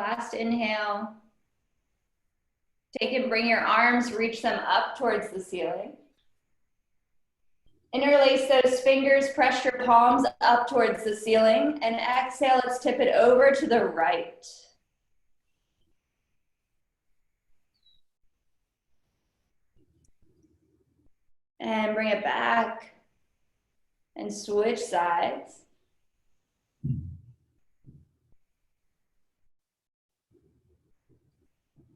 Last inhale. Take and bring your arms, reach them up towards the ceiling. Interlace those fingers, press your palms up towards the ceiling, and exhale, let's tip it over to the right. And bring it back and switch sides.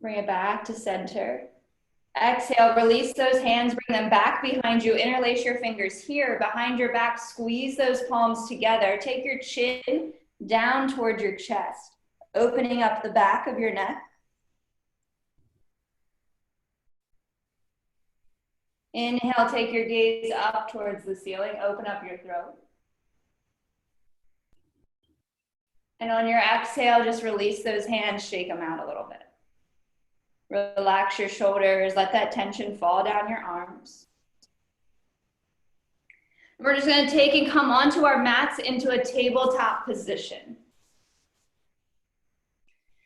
Bring it back to center. Exhale, release those hands, bring them back behind you. Interlace your fingers here behind your back. Squeeze those palms together. Take your chin down toward your chest, opening up the back of your neck. Inhale, take your gaze up towards the ceiling. Open up your throat. And on your exhale, just release those hands, shake them out a little bit. Relax your shoulders, let that tension fall down your arms. We're just going to take and come onto our mats into a tabletop position.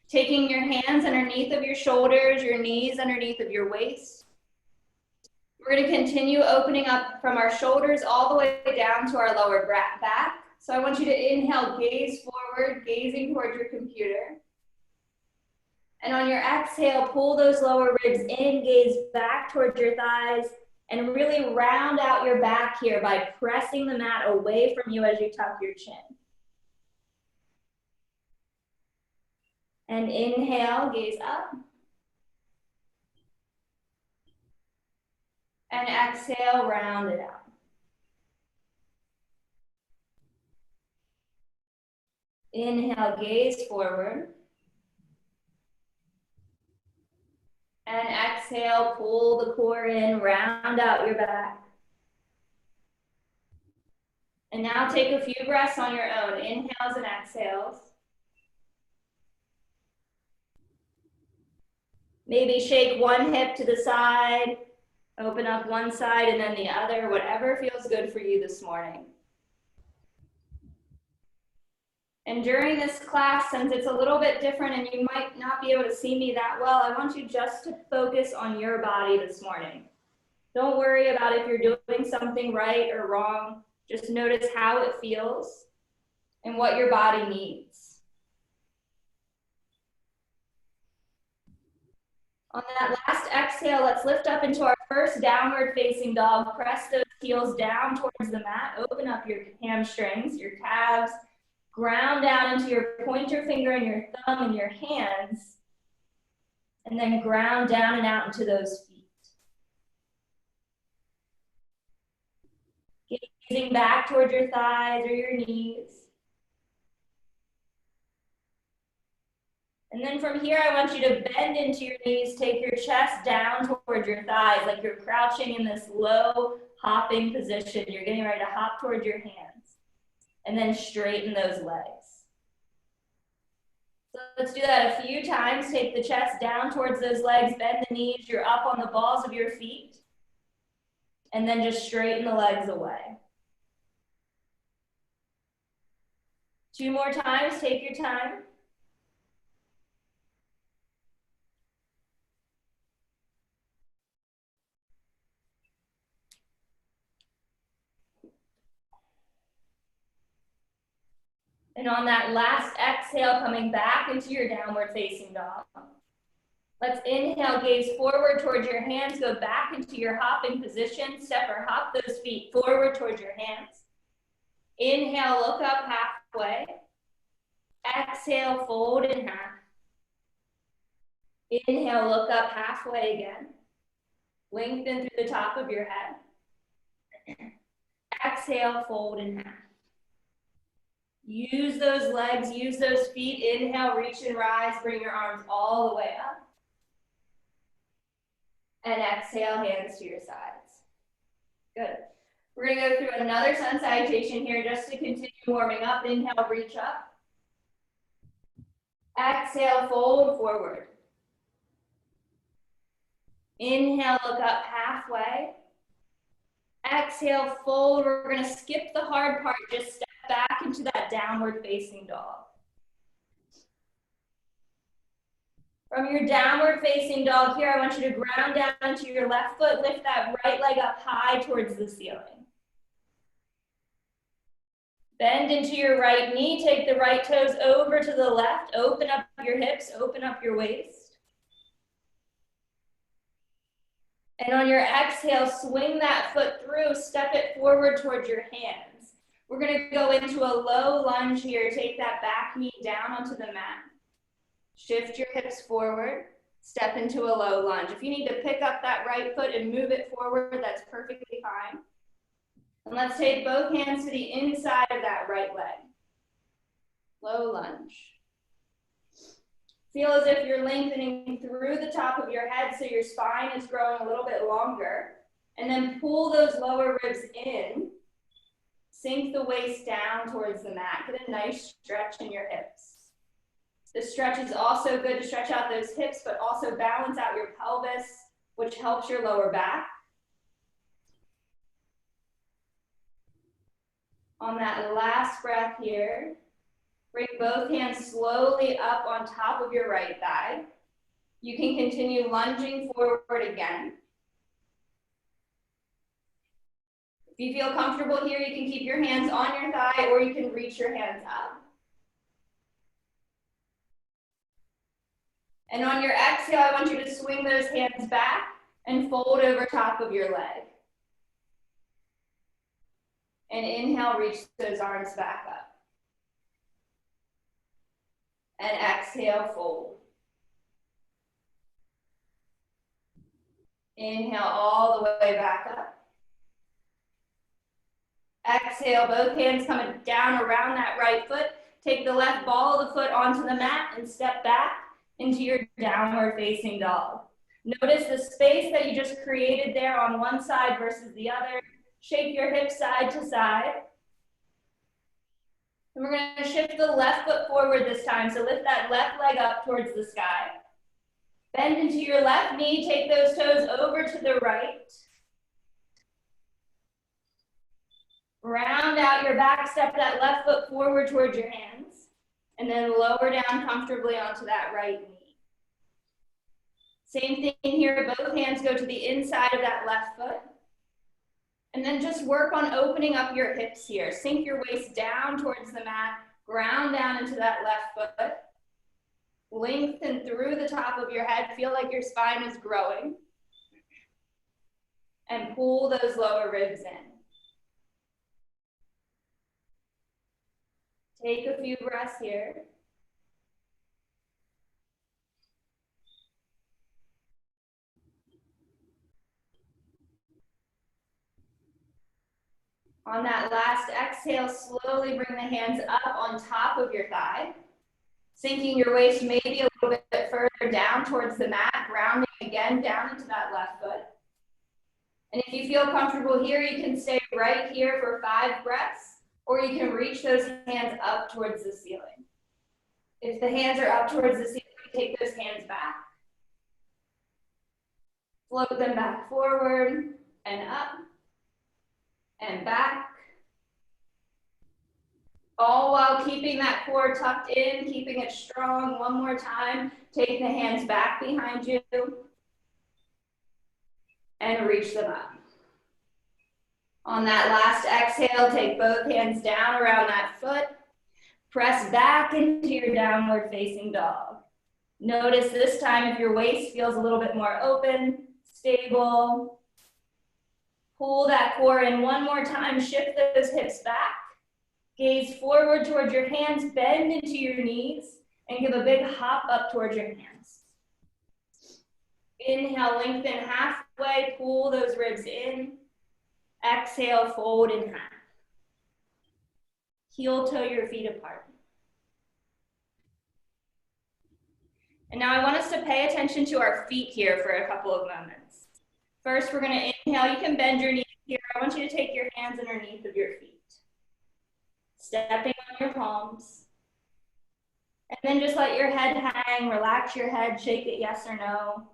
Taking your hands underneath of your shoulders, your knees underneath of your waist. We're going to continue opening up from our shoulders all the way down to our lower back. So I want you to inhale, gaze forward, gazing towards your computer. And on your exhale, pull those lower ribs in, gaze back towards your thighs, and really round out your back here by pressing the mat away from you as you tuck your chin. And inhale, gaze up. And exhale, round it out. Inhale, gaze forward. And exhale, pull the core in, round out your back. And now take a few breaths on your own, inhales and exhales. Maybe shake one hip to the side, open up one side and then the other, whatever feels good for you this morning. And during this class, since it's a little bit different and you might not be able to see me that well, I want you just to focus on your body this morning. Don't worry about if you're doing something right or wrong. Just notice how it feels and what your body needs. On that last exhale, let's lift up into our first downward facing dog. Press those heels down towards the mat. Open up your hamstrings, your calves. Ground down into your pointer finger and your thumb and your hands. And then ground down and out into those feet. Gazing back towards your thighs or your knees. And then from here, I want you to bend into your knees, take your chest down towards your thighs, like you're crouching in this low hopping position. You're getting ready to hop towards your hands. And then straighten those legs. So let's do that a few times. Take the chest down towards those legs, bend the knees, you're up on the balls of your feet. And then just straighten the legs away. 2 more times, take your time. And on that last exhale, coming back into your downward facing dog. Let's inhale, gaze forward towards your hands, go back into your hopping position, step or hop those feet forward towards your hands. Inhale, look up halfway. Exhale, fold in half. Inhale, look up halfway again. Lengthen through the top of your head. Exhale, fold in half. Use those legs, use those feet. Inhale, reach and rise. Bring your arms all the way up. And exhale, hands to your sides. Good. We're going to go through another sun salutation here just to continue warming up. Inhale, reach up. Exhale, fold forward. Inhale, look up halfway. Exhale, fold. We're going to skip the hard part. Just step back into that downward facing dog. From your downward facing dog here, I want you to ground down to your left foot, lift that right leg up high towards the ceiling. Bend into your right knee, take the right toes over to the left, open up your hips, open up your waist. And on your exhale, swing that foot through, step it forward towards your hands. We're gonna go into a low lunge here, take that back knee down onto the mat. Shift your hips forward, step into a low lunge. If you need to pick up that right foot and move it forward, that's perfectly fine. And let's take both hands to the inside of that right leg. Low lunge. Feel as if you're lengthening through the top of your head so your spine is growing a little bit longer. And then pull those lower ribs in. Sink the waist down towards the mat. Get a nice stretch in your hips. This stretch is also good to stretch out those hips, but also balance out your pelvis, which helps your lower back. On that last breath here, bring both hands slowly up on top of your right thigh. You can continue lunging forward again. If you feel comfortable here, you can keep your hands on your thigh or you can reach your hands up. And on your exhale, I want you to swing those hands back and fold over top of your leg. And inhale, reach those arms back up. And exhale, fold. Inhale all the way back up. Exhale, both hands coming down around that right foot. Take the left ball of the foot onto the mat and step back into your downward facing dog. Notice the space that you just created there on one side versus the other. Shake your hips side to side. And we're going to shift the left foot forward this time. So lift that left leg up towards the sky. Bend into your left knee. Take those toes over to the right. Round out your back. Step that left foot forward towards your hands. And then lower down comfortably onto that right knee. Same thing here. Both hands go to the inside of that left foot. And then just work on opening up your hips here. Sink your waist down towards the mat. Ground down into that left foot. Lengthen through the top of your head. Feel like your spine is growing. And pull those lower ribs in. Take a few breaths here. On that last exhale, slowly bring the hands up on top of your thigh, sinking your waist maybe a little bit further down towards the mat, grounding again down into that left foot. And if you feel comfortable here, you can stay right here for 5 breaths, or you can reach those hands up towards the ceiling. If the hands are up towards the ceiling, take those hands back. Float them back forward and up. And back, all while keeping that core tucked in, keeping it strong. One more time, take the hands back behind you and reach them up. On that last exhale, take both hands down around that foot, press back into your downward facing dog. Notice this time if your waist feels a little bit more open, stable. Pull that core in one more time, shift those hips back. Gaze forward towards your hands, bend into your knees, and give a big hop up towards your hands. Inhale, lengthen halfway, pull those ribs in. Exhale, fold in half. Heel toe your feet apart. And now I want us to pay attention to our feet here for a couple of moments. First, we're going to inhale. You can bend your knees here. I want you to take your hands underneath of your feet. Stepping on your palms. And then just let your head hang. Relax your head. Shake it yes or no.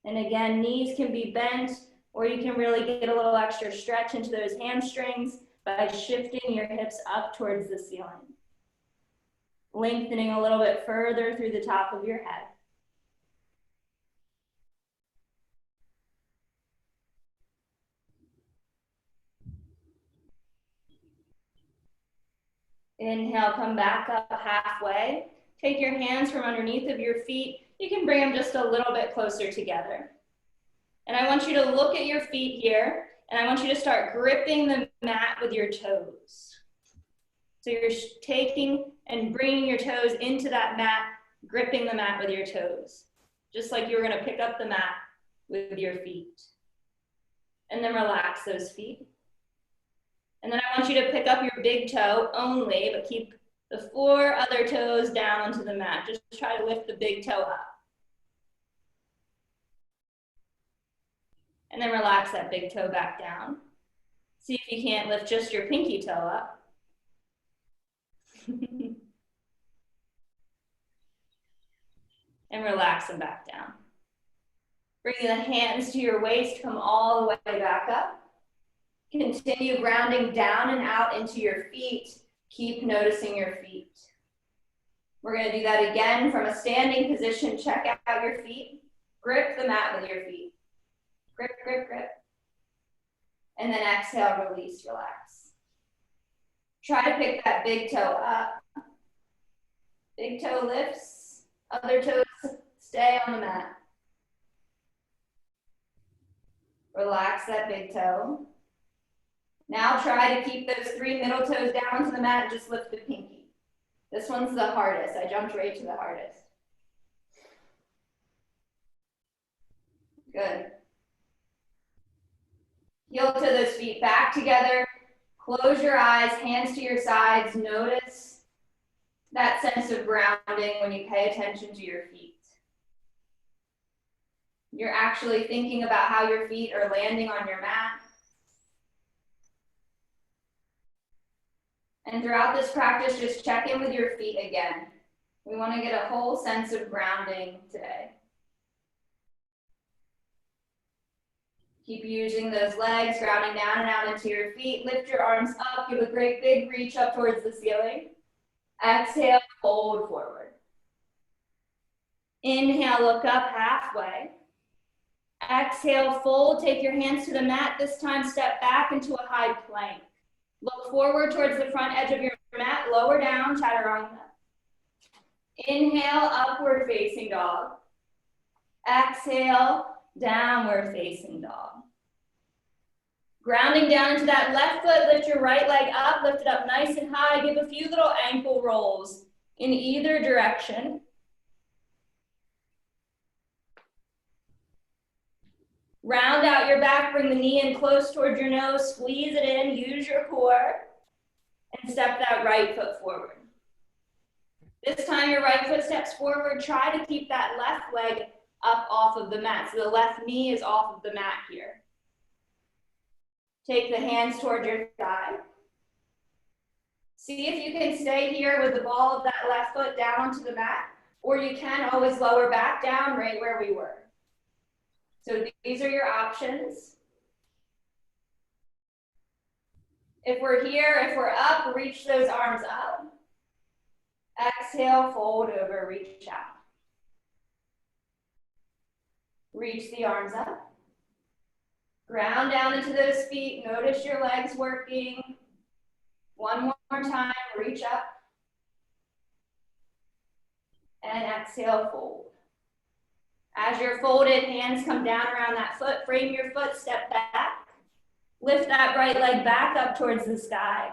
And again, knees can be bent, or you can really get a little extra stretch into those hamstrings by shifting your hips up towards the ceiling. Lengthening a little bit further through the top of your head. Inhale, come back up halfway. Take your hands from underneath of your feet. You can bring them just a little bit closer together. And I want you to look at your feet here, and I want you to start gripping the mat with your toes. So you're taking and bringing your toes into that mat, gripping the mat with your toes, just like you were gonna pick up the mat with your feet. And then relax those feet. And then I want you to pick up your big toe only, but keep the 4 other toes down onto the mat. Just try to lift the big toe up. And then relax that big toe back down. See if you can't lift just your pinky toe up. And relax them back down. Bringing the hands to your waist, come all the way back up. Continue grounding down and out into your feet. Keep noticing your feet. We're going to do that again from a standing position. Check out your feet. Grip the mat with your feet. Grip, grip, grip. And then exhale, release, relax. Try to pick that big toe up. Big toe lifts. Other toes stay on the mat. Relax that big toe. Now try to keep those 3 middle toes down onto the mat and just lift the pinky. This one's the hardest. I jumped right to the hardest. Good. Heel to those feet back together. Close your eyes, hands to your sides. Notice that sense of grounding when you pay attention to your feet. You're actually thinking about how your feet are landing on your mat. And throughout this practice, just check in with your feet again. We want to get a whole sense of grounding today. Keep using those legs, grounding down and out into your feet. Lift your arms up, give a great big reach up towards the ceiling. Exhale, fold forward. Inhale, look up halfway. Exhale, fold, take your hands to the mat. This time, step back into a high plank. Look forward towards the front edge of your mat, lower down, chaturanga. Inhale, upward facing dog. Exhale, downward facing dog. Grounding down into that left foot, lift your right leg up, lift it up nice and high. Give a few little ankle rolls in either direction. Round out your back, bring the knee in close towards your nose, squeeze it in, use your core, and step that right foot forward. This time your right foot steps forward, try to keep that left leg up off of the mat. So the left knee is off of the mat here. Take the hands toward your thigh. See if you can stay here with the ball of that left foot down onto the mat, or you can always lower back down right where we were. So these are your options. If we're here, if we're up, reach those arms up. Exhale, fold over, reach out. Reach the arms up. Ground down into those feet. Notice your legs working. One more time, reach up. And exhale, fold. As you're folded, hands come down around that foot. Frame your foot, step back. Lift that right leg back up towards the sky.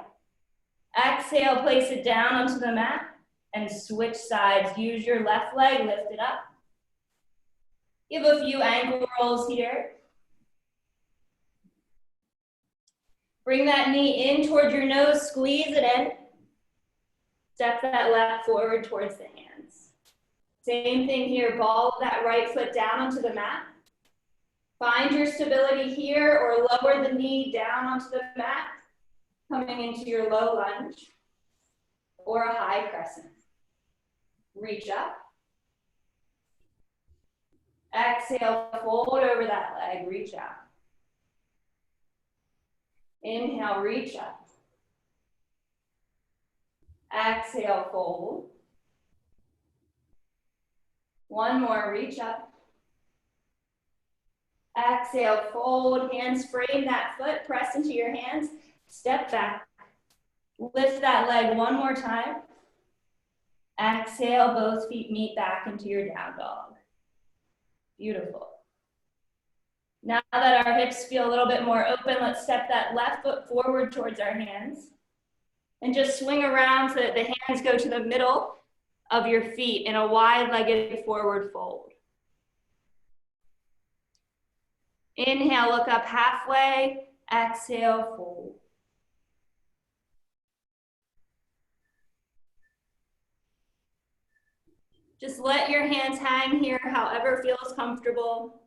Exhale, place it down onto the mat and switch sides. Use your left leg, lift it up. Give a few ankle rolls here. Bring that knee in towards your nose, squeeze it in. Step that left forward towards the hands. Same thing here, ball that right foot down onto the mat. Find your stability here or lower the knee down onto the mat, coming into your low lunge or a high crescent. Reach up. Exhale, fold over that leg, reach out. Inhale, reach up. Exhale, fold. One more, reach up. Exhale, fold, hands frame that foot, press into your hands, step back. Lift that leg one more time. Exhale, both feet meet back into your down dog. Beautiful. Now that our hips feel a little bit more open, let's step that left foot forward towards our hands and just swing around so that the hands go to the middle of your feet in a wide-legged forward fold. Inhale, look up halfway. Exhale, fold. Just let your hands hang here however feels comfortable.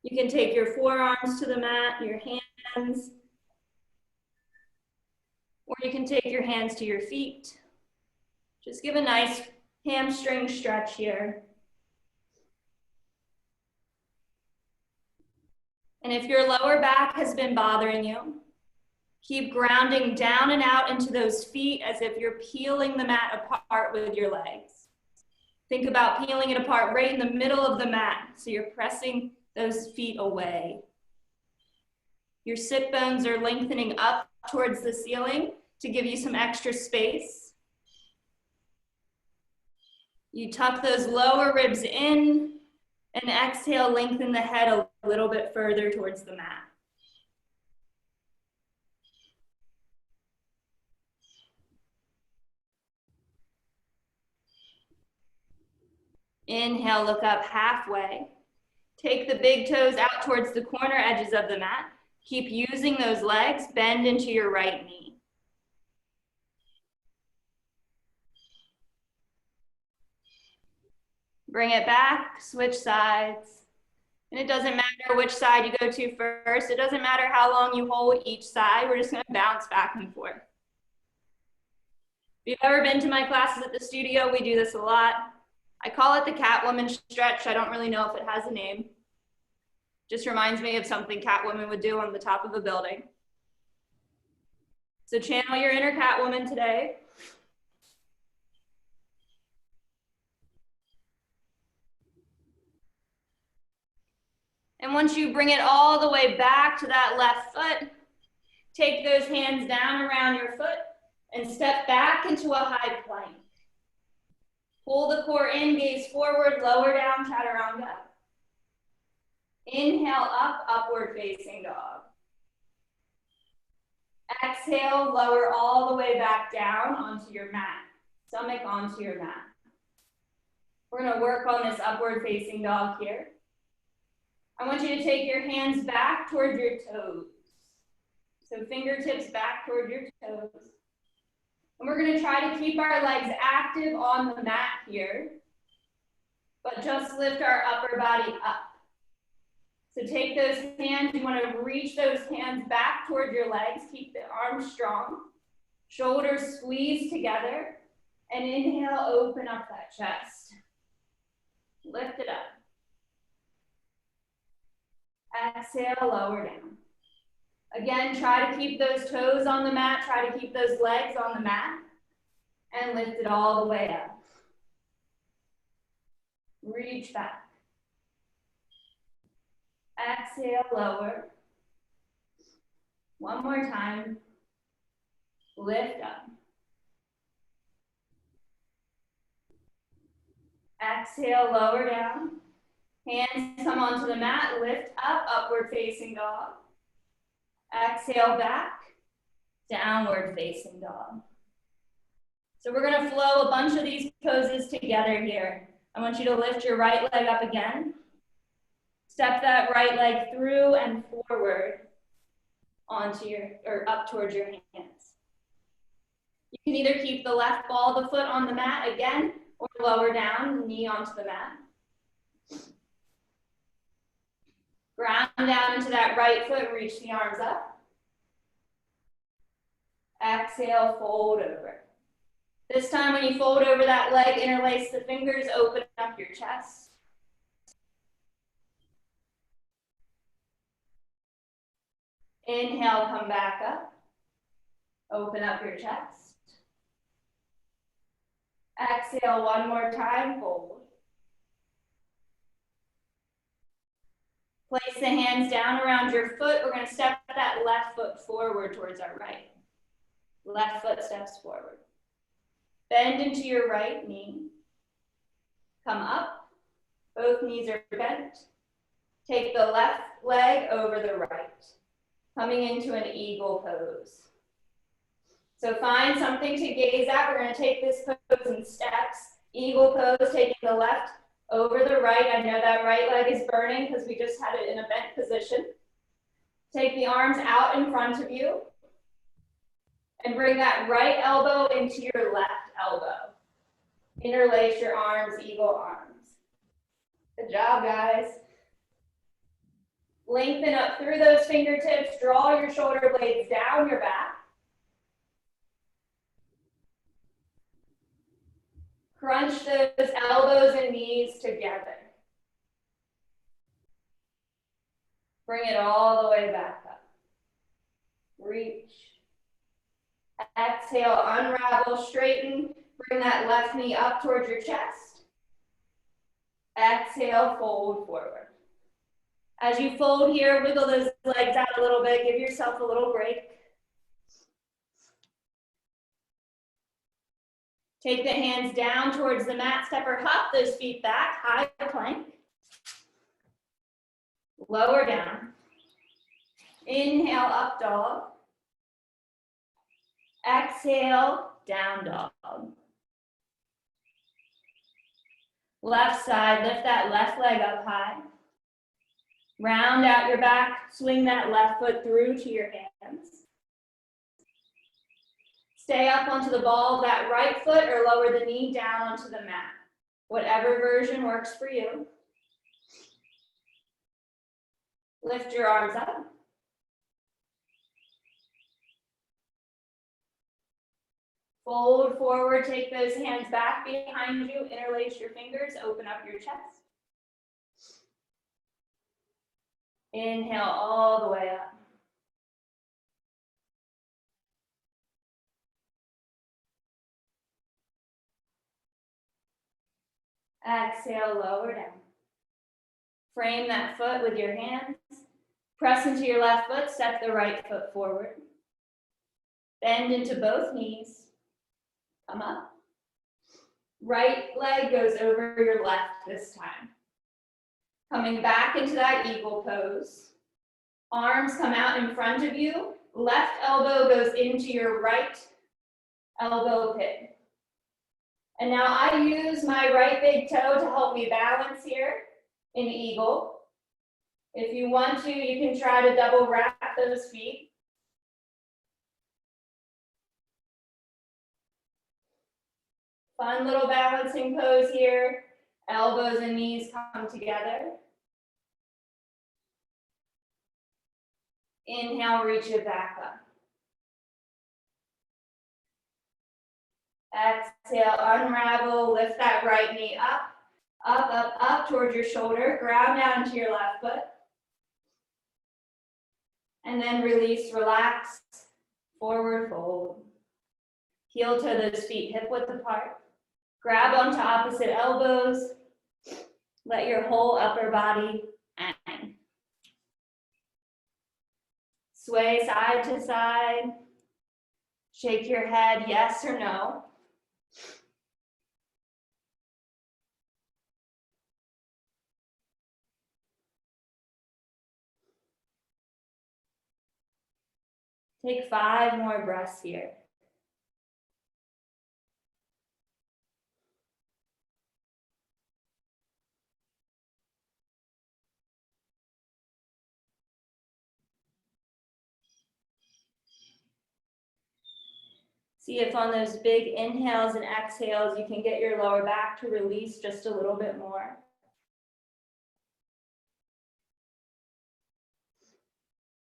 You can take your forearms to the mat, your hands, or you can take your hands to your feet. Just give a nice hamstring stretch here. And if your lower back has been bothering you, keep grounding down and out into those feet as if you're peeling the mat apart with your legs. Think about peeling it apart right in the middle of the mat, so you're pressing those feet away. Your sit bones are lengthening up towards the ceiling to give you some extra space. You tuck those lower ribs in and exhale, lengthen the head a little bit further towards the mat. Inhale, look up halfway. Take the big toes out towards the corner edges of the mat. Keep using those legs, bend into your right knee. Bring it back, switch sides. And it doesn't matter which side you go to first. It doesn't matter how long you hold each side. We're just gonna bounce back and forth. If you've ever been to my classes at the studio, we do this a lot. I call it the Catwoman stretch. I don't really know if it has a name. Just reminds me of something Catwoman would do on the top of a building. So channel your inner Catwoman today. And once you bring it all the way back to that left foot, take those hands down around your foot and step back into a high plank. Pull the core in, gaze forward, lower down, chaturanga. Inhale up, upward facing dog. Exhale, lower all the way back down onto your mat. Stomach onto your mat. We're gonna work on this upward facing dog here. I want you to take your hands back toward your toes. So fingertips back toward your toes. And we're gonna try to keep our legs active on the mat here, but just lift our upper body up. So take those hands, you wanna reach those hands back toward your legs, keep the arms strong. Shoulders squeeze together, and inhale, open up that chest. Lift it up. Exhale, lower down. Again, try to keep those toes on the mat, try to keep those legs on the mat, and lift it all the way up. Reach back. Exhale, lower. One more time. Lift up. Exhale, lower down. Hands come onto the mat, lift up, upward facing dog. Exhale back, downward facing dog. So we're gonna flow a bunch of these poses together here. I want you to lift your right leg up again. Step that right leg through and forward onto or up towards your hands. You can either keep the left ball of the foot on the mat again, or lower down, knee onto the mat. Ground down into that right foot, reach the arms up. Exhale, fold over. This time when you fold over that leg, interlace the fingers, open up your chest. Inhale, come back up. Open up your chest. Exhale one more time, fold. Place the hands down around your foot. We're going to step that left foot forward towards our right. Left foot steps forward. Bend into your right knee. Come up. Both knees are bent. Take the left leg over the right. Coming into an eagle pose. So find something to gaze at. We're going to take this pose in steps. Eagle pose, taking the left over the right. I know that right leg is burning because we just had it in a bent position. Take the arms out in front of you. And bring that right elbow into your left elbow. Interlace your arms, eagle arms. Good job, guys. Lengthen up through those fingertips. Draw your shoulder blades down your back. Crunch those elbows and knees together. Bring it all the way back up. Reach. Exhale, unravel, straighten. Bring that left knee up towards your chest. Exhale, fold forward. As you fold here, wiggle those legs out a little bit. Give yourself a little break. Take the hands down towards the mat. Step or hop those feet back. High plank. Lower down. Inhale, up dog. Exhale, down dog. Left side, lift that left leg up high. Round out your back, swing that left foot through to your hands. Stay up onto the ball of that right foot or lower the knee down onto the mat. Whatever version works for you. Lift your arms up. Fold forward, take those hands back behind you, interlace your fingers, open up your chest. Inhale all the way up. Exhale, lower down. Frame that foot with your hands. Press into your left foot, step the right foot forward. Bend into both knees. Come up. Right leg goes over your left this time. Coming back into that eagle pose. Arms come out in front of you. Left elbow goes into your right elbow pit. And now I use my right big toe to help me balance here in eagle. If you want to, you can try to double wrap those feet. Fun little balancing pose here. Elbows and knees come together. Inhale, reach it back up. Exhale, unravel, lift that right knee up, up, up, up towards your shoulder. Ground down to your left foot. And then release, relax, forward fold. Heel toe those feet hip width apart. Grab onto opposite elbows. Let your whole upper body hang. Sway side to side. Shake your head, yes or no. Take 5 more breaths here. See if on those big inhales and exhales, you can get your lower back to release just a little bit more.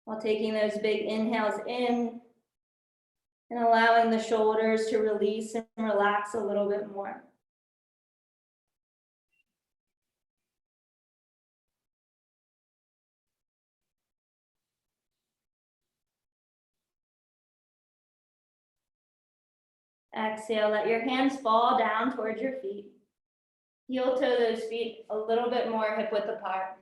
While taking those big inhales in and allowing the shoulders to release and relax a little bit more. Exhale, let your hands fall down towards your feet. Heel toe those feet a little bit more hip width apart.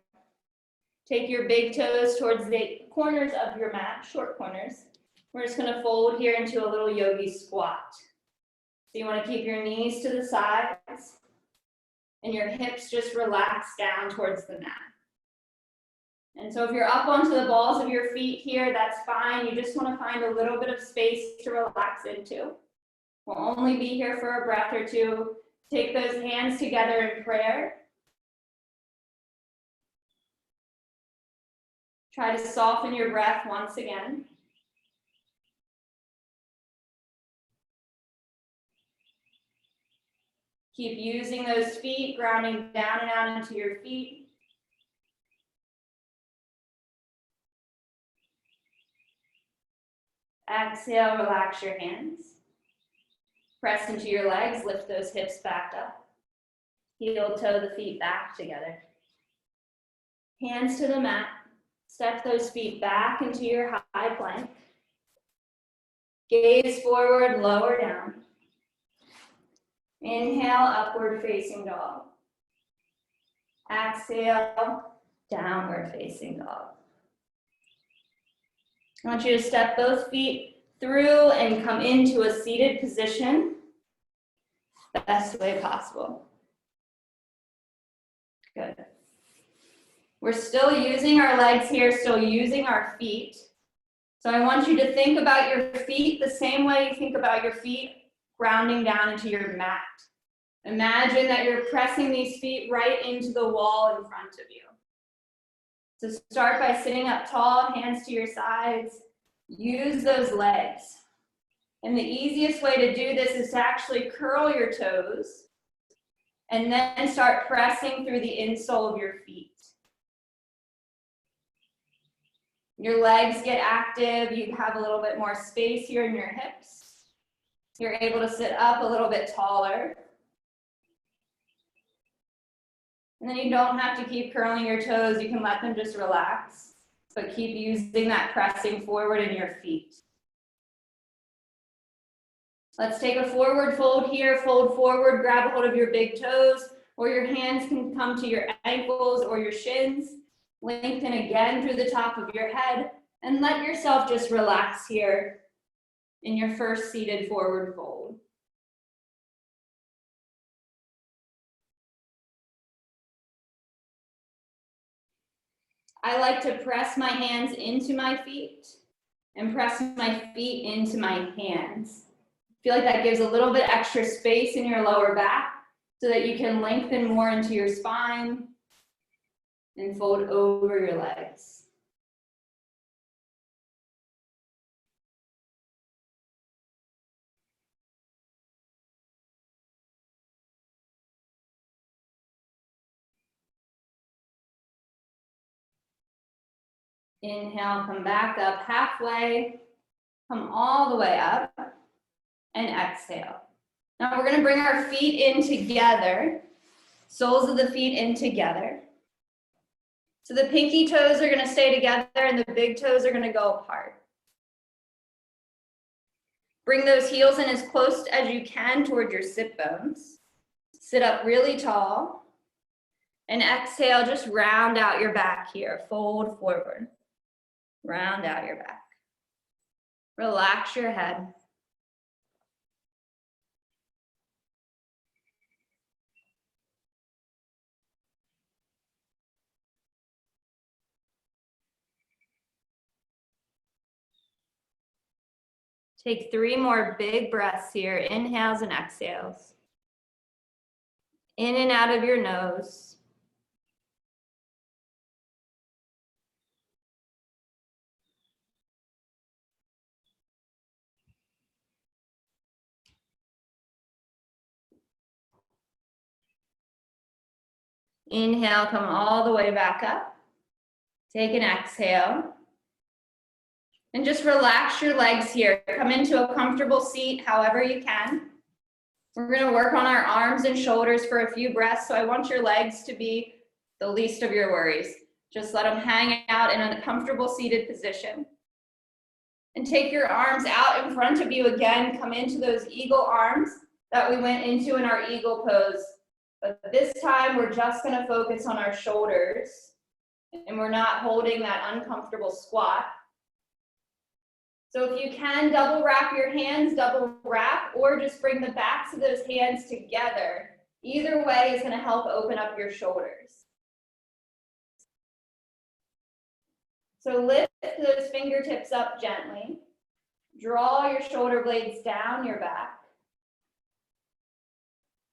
Take your big toes towards the corners of your mat, short corners. We're just gonna fold here into a little yogi squat. So you wanna keep your knees to the sides and your hips just relax down towards the mat. And so if you're up onto the balls of your feet here, that's fine. You just wanna find a little bit of space to relax into. We'll only be here for a breath or two. Take those hands together in prayer. Try to soften your breath once again. Keep using those feet, grounding down and out into your feet. Exhale, relax your hands. Press into your legs, lift those hips back up. Heel toe the feet back together. Hands to the mat. Step those feet back into your high plank. Gaze forward, lower down. Inhale, upward facing dog. Exhale, downward facing dog. I want you to step both feet through and come into a seated position the best way possible. Good. We're still using our legs here, still using our feet. So I want you to think about your feet the same way you think about your feet grounding down into your mat. Imagine that you're pressing these feet right into the wall in front of you. So start by sitting up tall, hands to your sides. Use those legs. And the easiest way to do this is to actually curl your toes and then start pressing through the insole of your feet. Your legs get active, you have a little bit more space here in your hips. You're able to sit up a little bit taller. And then you don't have to keep curling your toes, you can let them just relax, but keep using that pressing forward in your feet. Let's take a forward fold here, fold forward, grab a hold of your big toes, or your hands can come to your ankles or your shins. Lengthen again through the top of your head, and let yourself just relax here in your first seated forward fold. I like to press my hands into my feet and press my feet into my hands. I feel like that gives a little bit extra space in your lower back so that you can lengthen more into your spine and fold over your legs. Inhale, come back up halfway, come all the way up, and exhale. Now we're gonna bring our feet in together, soles of the feet in together. So the pinky toes are gonna stay together and the big toes are gonna go apart. Bring those heels in as close as you can toward your sit bones. Sit up really tall. And exhale, just round out your back here, fold forward. Round out your back. Relax your head. Take 3 more big breaths here, inhales and exhales. In and out of your nose. Inhale, come all the way back up. Take an exhale. And just relax your legs here. Come into a comfortable seat however you can. We're gonna work on our arms and shoulders for a few breaths, so I want your legs to be the least of your worries. Just let them hang out in a comfortable seated position. And take your arms out in front of you again. Come into those eagle arms that we went into in our eagle pose. But this time we're just gonna focus on our shoulders and we're not holding that uncomfortable squat. So if you can, double wrap your hands, double wrap, or just bring the backs of those hands together. Either way is going to help open up your shoulders. So lift those fingertips up gently. Draw your shoulder blades down your back.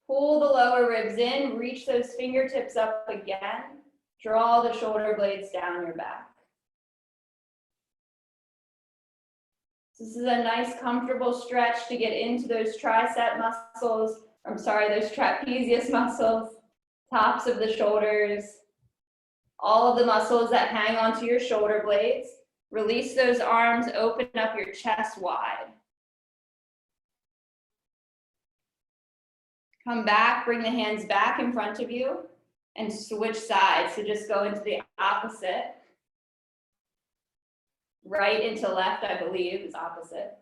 Pull the lower ribs in, reach those fingertips up again. Draw the shoulder blades down your back. This is a nice, comfortable stretch to get into those tricep muscles, those trapezius muscles, tops of the shoulders, all of the muscles that hang onto your shoulder blades. Release those arms, open up your chest wide. Come back, bring the hands back in front of you and switch sides. So just go into the opposite. Right into left, I believe, is opposite.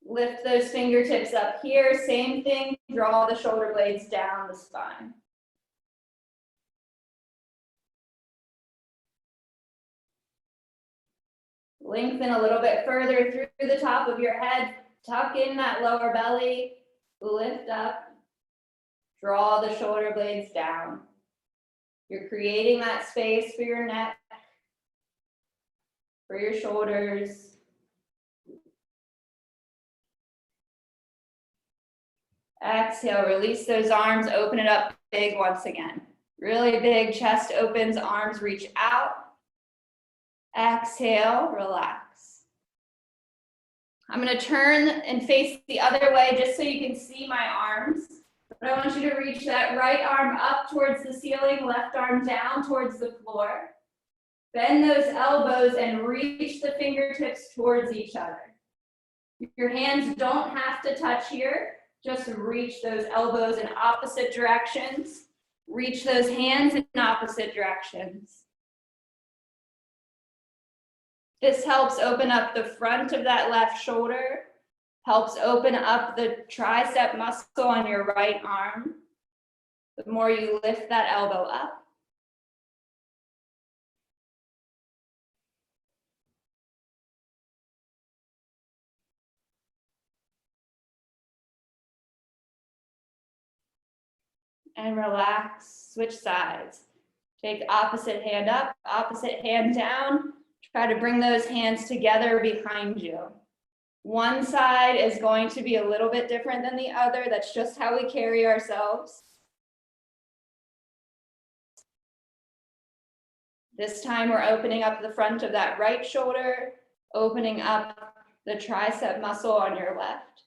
Lift those fingertips up here. Same thing, draw the shoulder blades down the spine. Lengthen a little bit further through the top of your head. Tuck in that lower belly. Lift up. Draw the shoulder blades down. You're creating that space for your neck, for your shoulders. Exhale, release those arms, open it up big once again. Really big, chest opens, arms reach out. Exhale, relax. I'm gonna turn and face the other way just so you can see my arms. But I want you to reach that right arm up towards the ceiling, left arm down towards the floor. Bend those elbows and reach the fingertips towards each other. Your hands don't have to touch here. Just reach those elbows in opposite directions. Reach those hands in opposite directions. This helps open up the front of that left shoulder, helps open up the tricep muscle on your right arm. The more you lift that elbow up. And relax, switch sides. Take opposite hand up, opposite hand down. Try to bring those hands together behind you. One side is going to be a little bit different than the other. That's just how we carry ourselves. This time we're opening up the front of that right shoulder, opening up the tricep muscle on your left.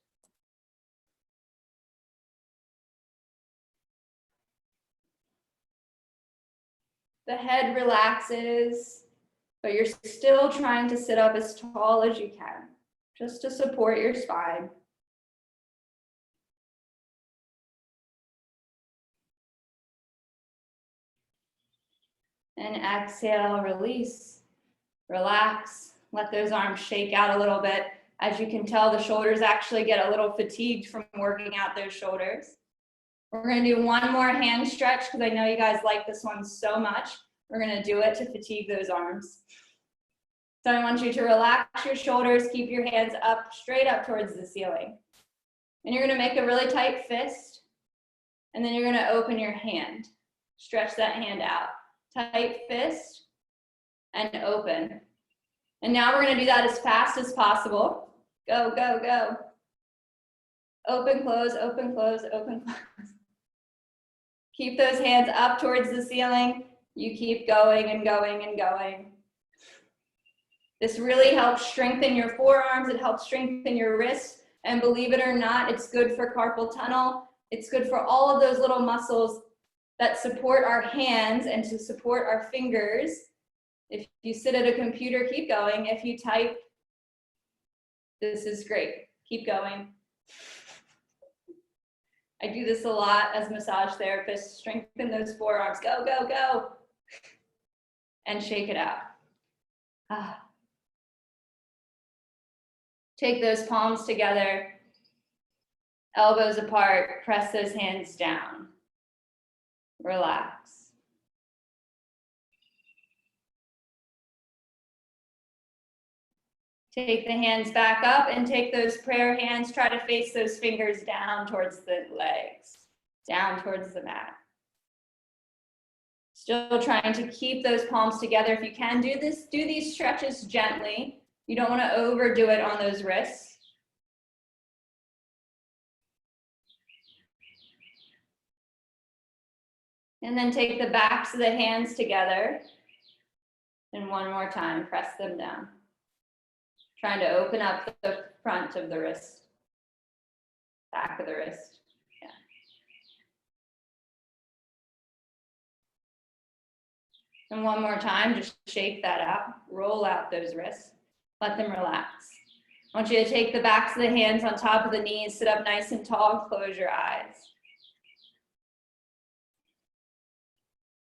The head relaxes, but you're still trying to sit up as tall as you can, just to support your spine. And exhale, release, relax, let those arms shake out a little bit. As you can tell, the shoulders actually get a little fatigued from working out those shoulders. We're gonna do one more hand stretch because I know you guys like this one so much. We're gonna do it to fatigue those arms. So I want you to relax your shoulders, keep your hands up, straight up towards the ceiling. And you're gonna make a really tight fist, and then you're gonna open your hand. Stretch that hand out. Tight fist, and open. And now we're gonna do that as fast as possible. Go, go, go. Open, close, open, close, open, close. Keep those hands up towards the ceiling. You keep going and going and going. This really helps strengthen your forearms. It helps strengthen your wrists. And believe it or not, it's good for carpal tunnel. It's good for all of those little muscles that support our hands and to support our fingers. If you sit at a computer, keep going. If you type, this is great. Keep going. I do this a lot as massage therapist. Strengthen those forearms. Go, go, go. And shake it out. Take those palms together, elbows apart, press those hands down. Relax. Take the hands back up and take those prayer hands. Try to face those fingers down towards the legs, down towards the mat. Still trying to keep those palms together. If you can do this, do these stretches gently. You don't want to overdo it on those wrists. And then take the backs of the hands together. And one more time, press them down. Trying to open up the front of the wrist, back of the wrist. Yeah. And one more time, just shake that out. Roll out those wrists. Let them relax. I want you to take the backs of the hands on top of the knees, sit up nice and tall, close your eyes.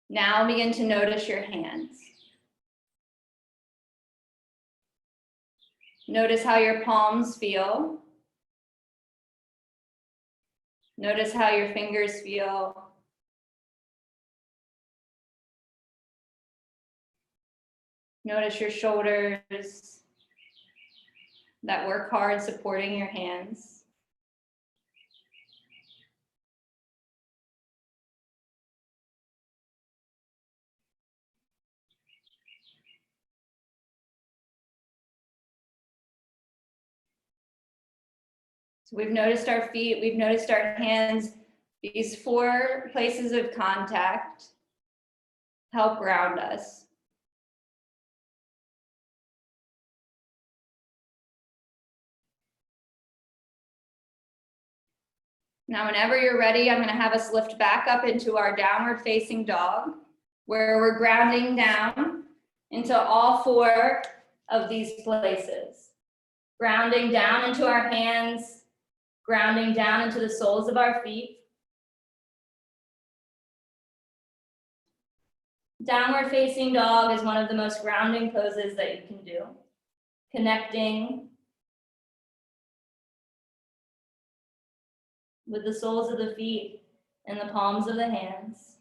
Now begin to notice your hands. Notice how your palms feel. Notice how your fingers feel. Notice your shoulders that work hard supporting your hands. So we've noticed our feet, we've noticed our hands. These 4 places of contact help ground us. Now, whenever you're ready, I'm going to have us lift back up into our downward facing dog, where we're grounding down into all 4 of these places. Grounding down into our hands, grounding down into the soles of our feet. Downward facing dog is one of the most grounding poses that you can do. Connecting with the soles of the feet and the palms of the hands.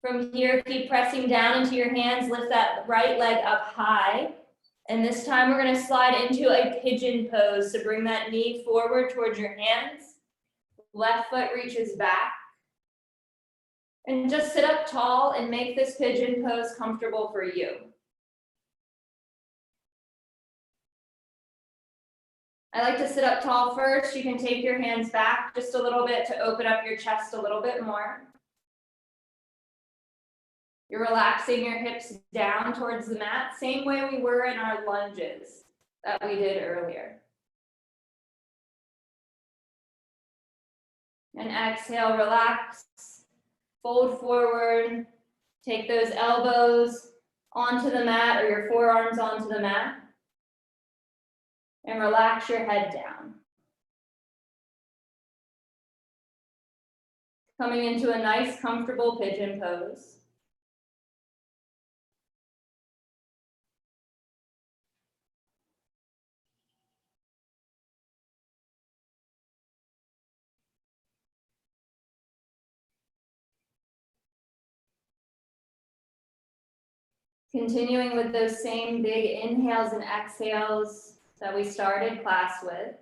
From here, keep pressing down into your hands, lift that right leg up high. And this time we're gonna slide into a pigeon pose. So bring that knee forward towards your hands. Left foot reaches back. And just sit up tall and make this pigeon pose comfortable for you. I like to sit up tall first. You can take your hands back just a little bit to open up your chest a little bit more. You're relaxing your hips down towards the mat, same way we were in our lunges that we did earlier. And exhale, relax, fold forward, take those elbows onto the mat or your forearms onto the mat. And relax your head down. Coming into a nice, comfortable pigeon pose. Continuing with those same big inhales and exhales that we started class with.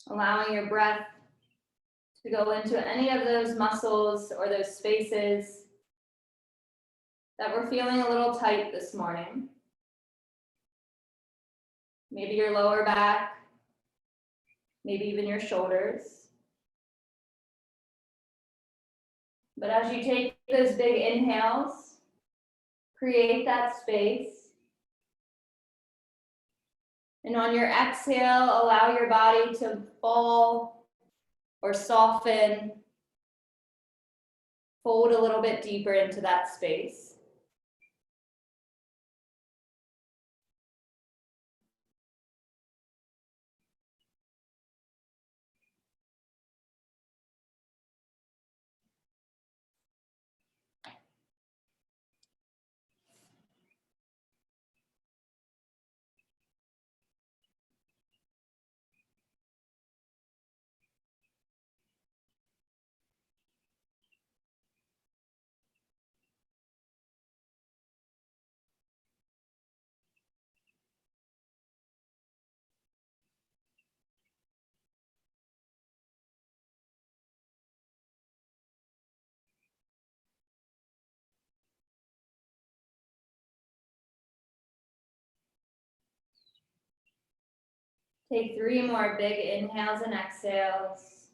Allowing your breath to go into any of those muscles or those spaces that we're feeling a little tight this morning. Maybe your lower back, maybe even your shoulders. But as you take those big inhales, create that space. And on your exhale, allow your body to fall or soften, fold a little bit deeper into that space. Take 3 more big inhales and exhales.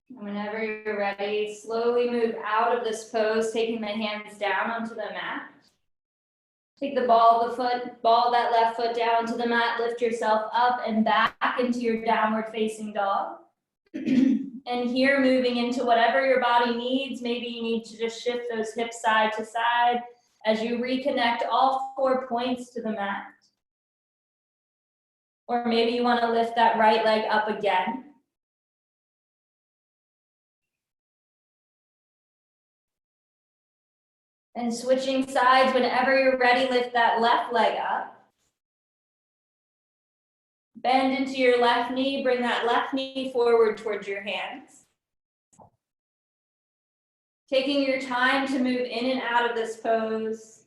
And whenever you're ready, slowly move out of this pose, taking the hands down onto the mat. Take the ball of the foot, ball that left foot down to the mat, lift yourself up and back into your downward facing dog. And here, moving into whatever your body needs. Maybe you need to just shift those hips side to side as you reconnect all 4 points to the mat. Or maybe you want to lift that right leg up again. And switching sides, whenever you're ready, lift that left leg up. Bend into your left knee, bring that left knee forward towards your hands. Taking your time to move in and out of this pose.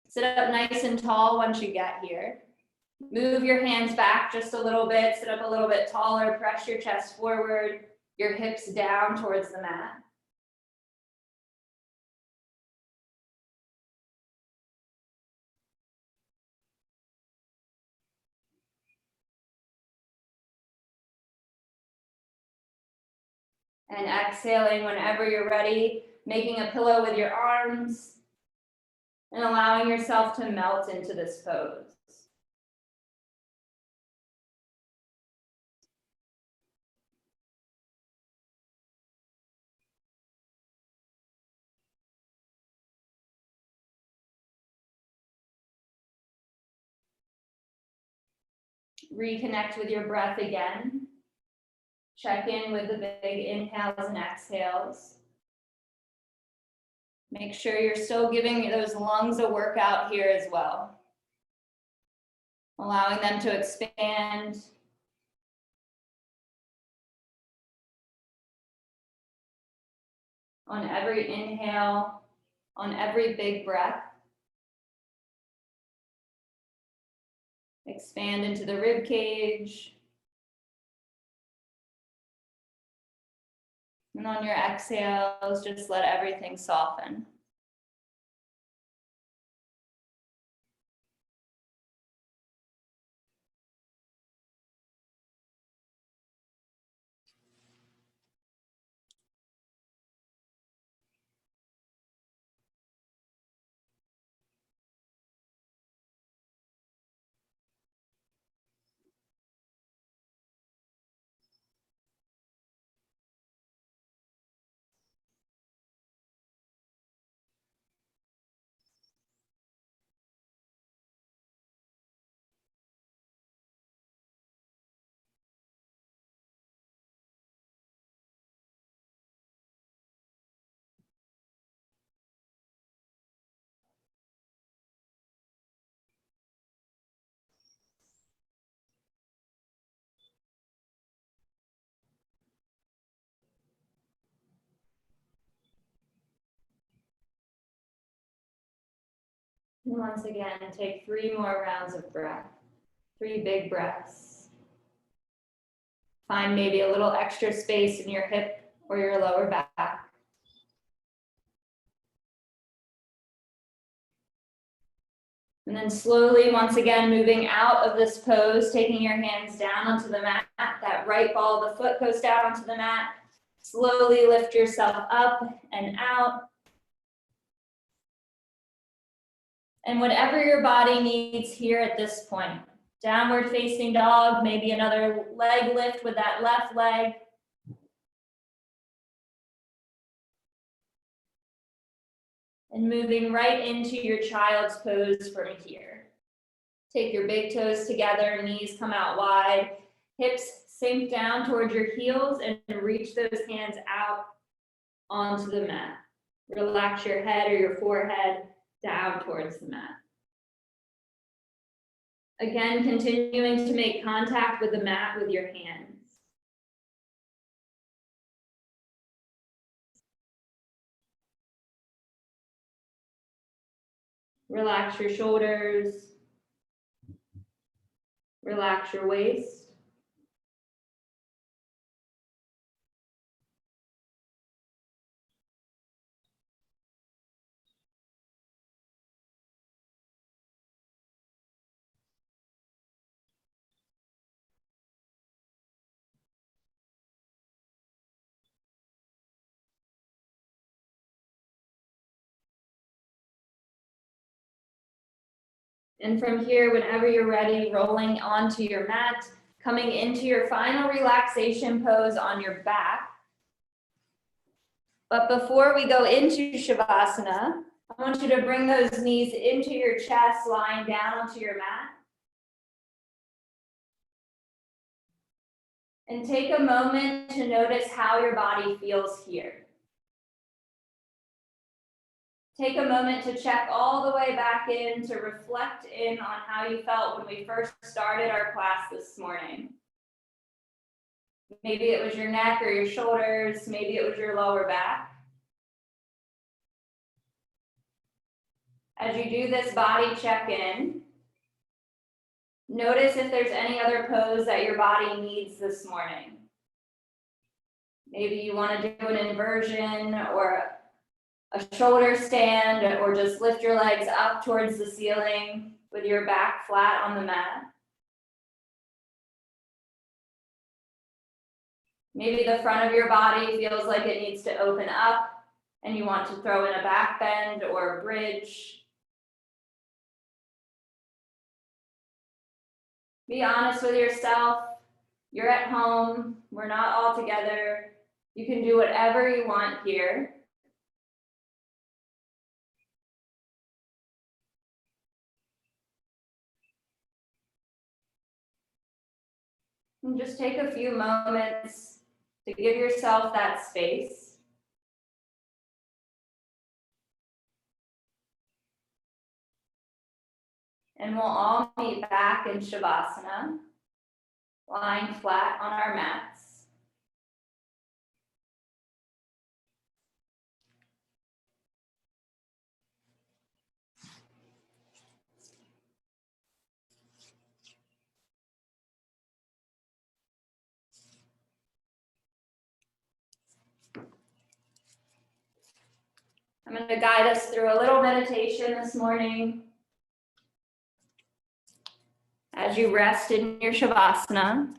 Sit up nice and tall once you get here. Move your hands back just a little bit, sit up a little bit taller, press your chest forward, your hips down towards the mat. And exhaling whenever you're ready, making a pillow with your arms and allowing yourself to melt into this pose. Reconnect with your breath again. Check in with the big inhales and exhales. Make sure you're still giving those lungs a workout here as well. Allowing them to expand. On every inhale, on every big breath. Expand into the rib cage. And on your exhales, just let everything soften. And once again, take 3 more rounds of breath, 3 big breaths. Find maybe a little extra space in your hip or your lower back. And then slowly, once again, moving out of this pose, taking your hands down onto the mat. That right ball of the foot goes down onto the mat. Slowly lift yourself up and out. And whatever your body needs here at this point. Downward facing dog, maybe another leg lift with that left leg. And moving right into your child's pose from here. Take your big toes together, knees come out wide, hips sink down towards your heels and reach those hands out onto the mat. Relax your head or your forehead down towards the mat. Again, continuing to make contact with the mat with your hands. Relax your shoulders. Relax your waist. And from here, whenever you're ready, rolling onto your mat, coming into your final relaxation pose on your back. But before we go into Shavasana, I want you to bring those knees into your chest, lying down onto your mat. And take a moment to notice how your body feels here. Take a moment to check all the way back in, to reflect in on how you felt when we first started our class this morning. Maybe it was your neck or your shoulders, maybe it was your lower back. As you do this body check-in, notice if there's any other pose that your body needs this morning. Maybe you want to do an inversion or a shoulder stand, or just lift your legs up towards the ceiling with your back flat on the mat. Maybe the front of your body feels like it needs to open up and you want to throw in a back bend or a bridge. Be honest with yourself. You're at home. We're not all together. You can do whatever you want here. And just take a few moments to give yourself that space. And we'll all meet back in Shavasana, lying flat on our mats. I'm going to guide us through a little meditation this morning. As you rest in your Shavasana,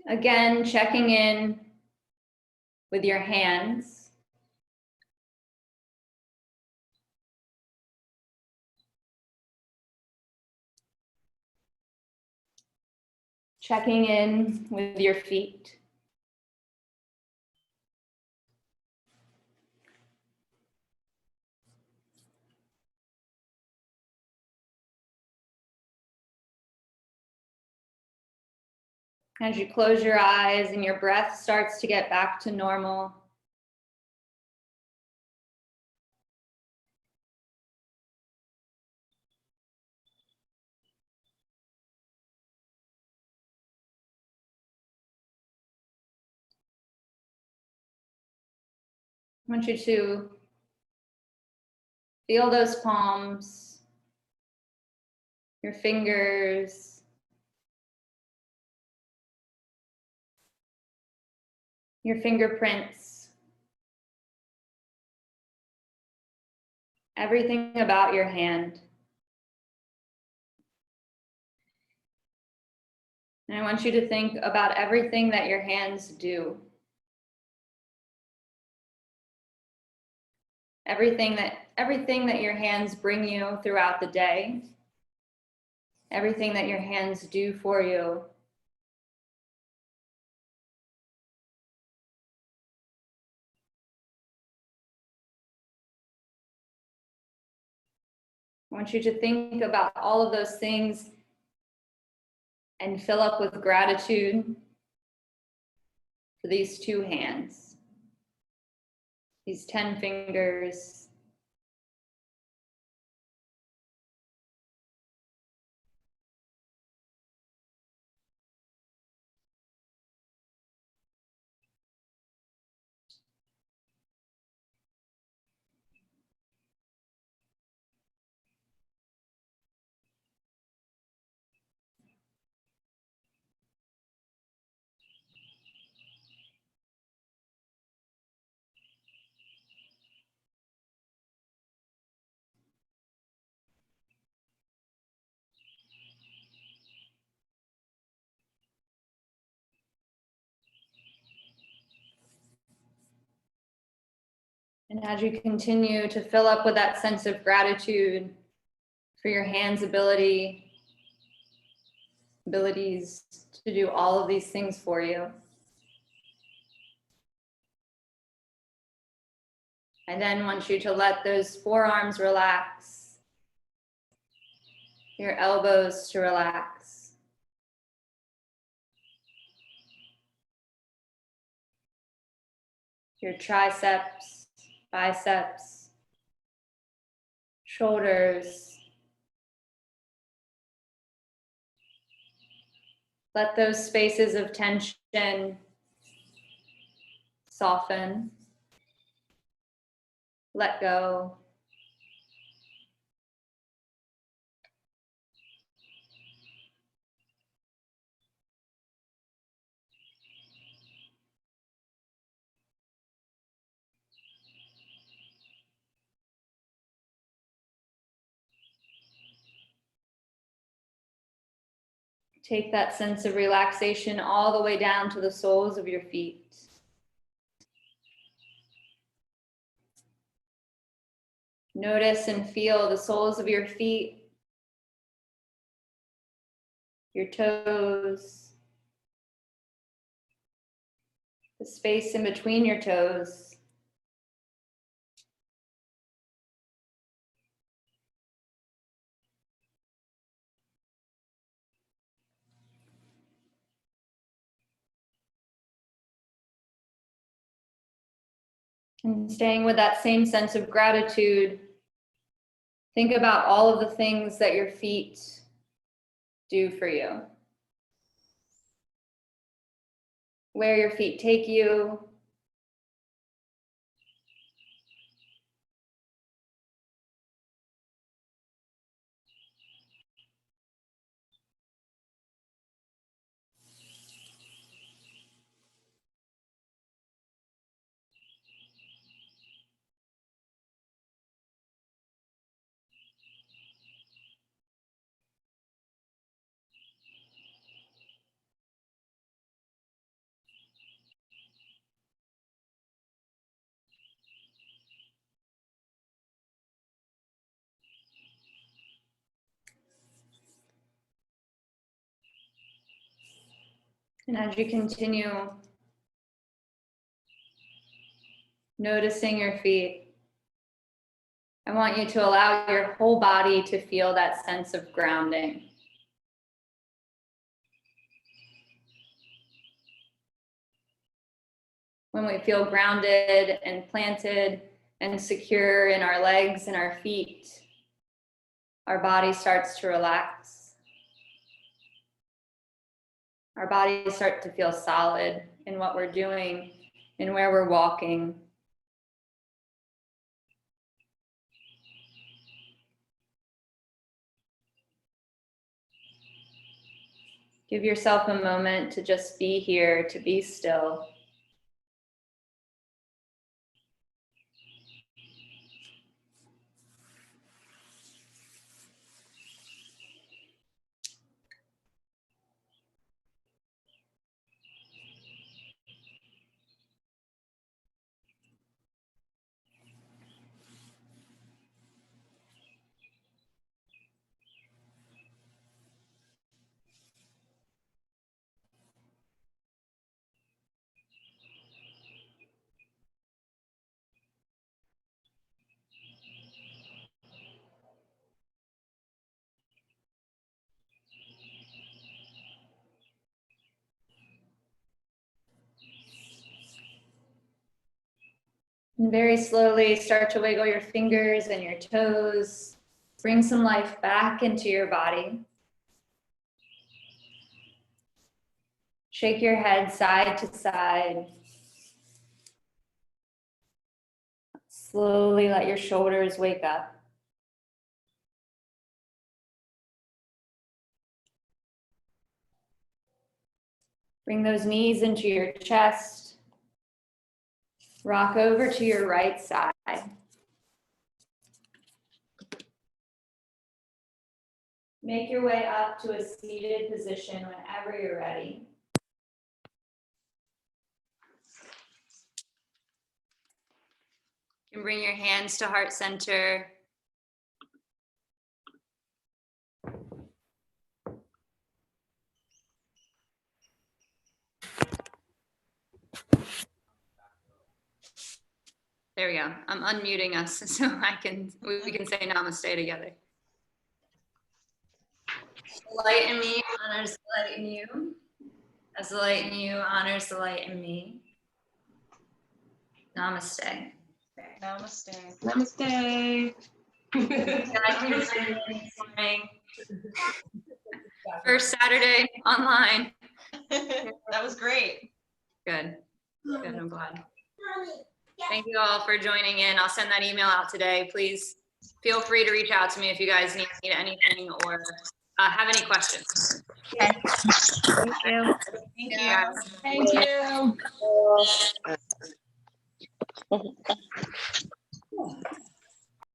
again, checking in with your hands. Checking in with your feet. As you close your eyes and your breath starts to get back to normal, I want you to feel those palms, your fingers, your fingerprints, everything about your hand. And I want you to think about everything that your hands do. Everything that your hands bring you throughout the day. Everything that your hands do for you. I want you to think about all of those things and fill up with gratitude for these two hands, these 10 fingers. And as you continue to fill up with that sense of gratitude for your hands' abilities to do all of these things for you, I then want you to let those forearms relax, your elbows to relax, your triceps, biceps, shoulders. Let those spaces of tension soften, let go. Take that sense of relaxation all the way down to the soles of your feet. Notice and feel the soles of your feet, your toes, the space in between your toes. And staying with that same sense of gratitude, think about all of the things that your feet do for you. Where your feet take you, and as you continue noticing your feet, I want you to allow your whole body to feel that sense of grounding. When we feel grounded and planted and secure in our legs and our feet, our body starts to relax. Our bodies start to feel solid in what we're doing and where we're walking. Give yourself a moment to just be here, to be still. And very slowly start to wiggle your fingers and your toes. Bring some life back into your body. Shake your head side to side. Slowly let your shoulders wake up. Bring those knees into your chest. Rock over to your right side. Make your way up to a seated position whenever you're ready. You can bring your hands to heart center. There we go. I'm unmuting us so we can say namaste together. The light in me honors the light in you. As the light in you honors the light in me. Namaste. Namaste. Namaste. First Saturday online. That was great. Good. Good. I'm glad. Thank you all for joining in. I'll send that email out today. Please feel free to reach out to me if you guys need anything or have any questions. Okay. Thank you. Thank you. Thank you. Thank you.